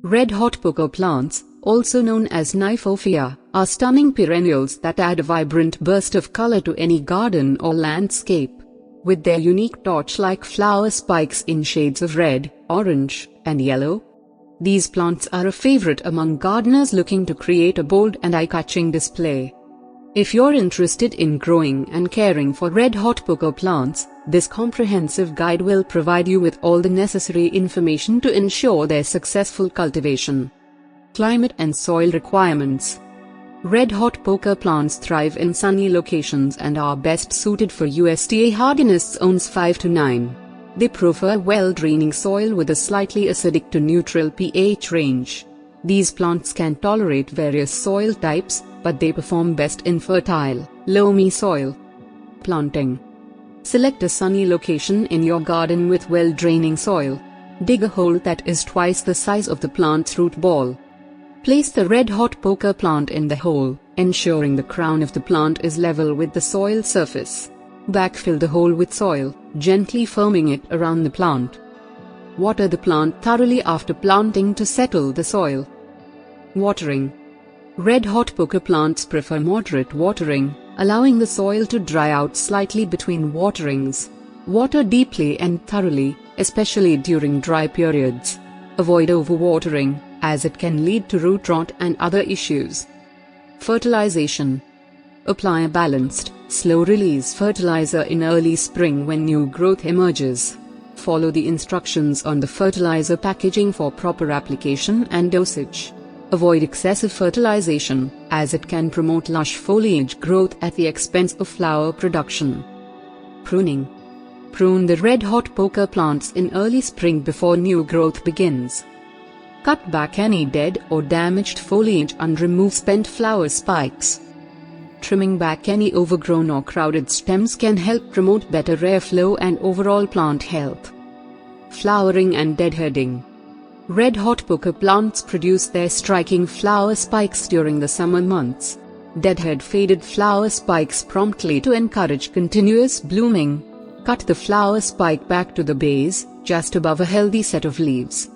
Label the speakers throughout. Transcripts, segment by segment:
Speaker 1: Red-hot poker plants, also known as Kniphofia, are stunning perennials that add a vibrant burst of color to any garden or landscape. With their unique torch-like flower spikes in shades of red, orange, and yellow, these plants are a favorite among gardeners looking to create a bold and eye-catching display. If you're interested in growing and caring for red-hot poker plants, this comprehensive guide will provide you with all the necessary information to ensure their successful cultivation. Climate and soil requirements. Red-hot poker plants thrive in sunny locations and are best suited for USDA hardiness zones 5 to 9. They prefer well-draining soil with a slightly acidic to neutral pH range. These plants can tolerate various soil types, but they perform best in fertile, loamy soil. Planting. Select a sunny location in your garden with well-draining soil. Dig a hole that is twice the size of the plant's root ball. Place the red-hot poker plant in the hole, ensuring the crown of the plant is level with the soil surface. Backfill the hole with soil, gently firming it around the plant. Water the plant thoroughly after planting to settle the soil. Watering. Red-hot poker plants prefer moderate watering, allowing the soil to dry out slightly between waterings. Water deeply and thoroughly, especially during dry periods. Avoid overwatering, as it can lead to root rot and other issues. Fertilization. Apply a balanced, slow-release fertilizer in early spring when new growth emerges. Follow the instructions on the fertilizer packaging for proper application and dosage. Avoid excessive fertilization, as it can promote lush foliage growth at the expense of flower production. Pruning. Prune the red-hot poker plants in early spring before new growth begins. Cut back any dead or damaged foliage and remove spent flower spikes. Trimming back any overgrown or crowded stems can help promote better airflow and overall plant health. Flowering and deadheading. Red-hot poker plants produce their striking flower spikes during the summer months. Deadhead faded flower spikes promptly to encourage continuous blooming. Cut the flower spike back to the base, just above a healthy set of leaves.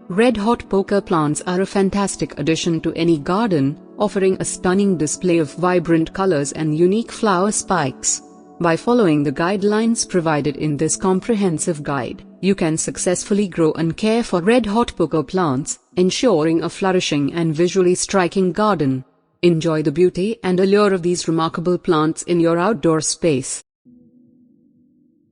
Speaker 1: Red-hot poker plants are a fantastic addition to any garden, offering a stunning display of vibrant colors and unique flower spikes. By following the guidelines provided in this comprehensive guide, you can successfully grow and care for red-hot poker plants, ensuring a flourishing and visually striking garden. Enjoy the beauty and allure of these remarkable plants in your outdoor space.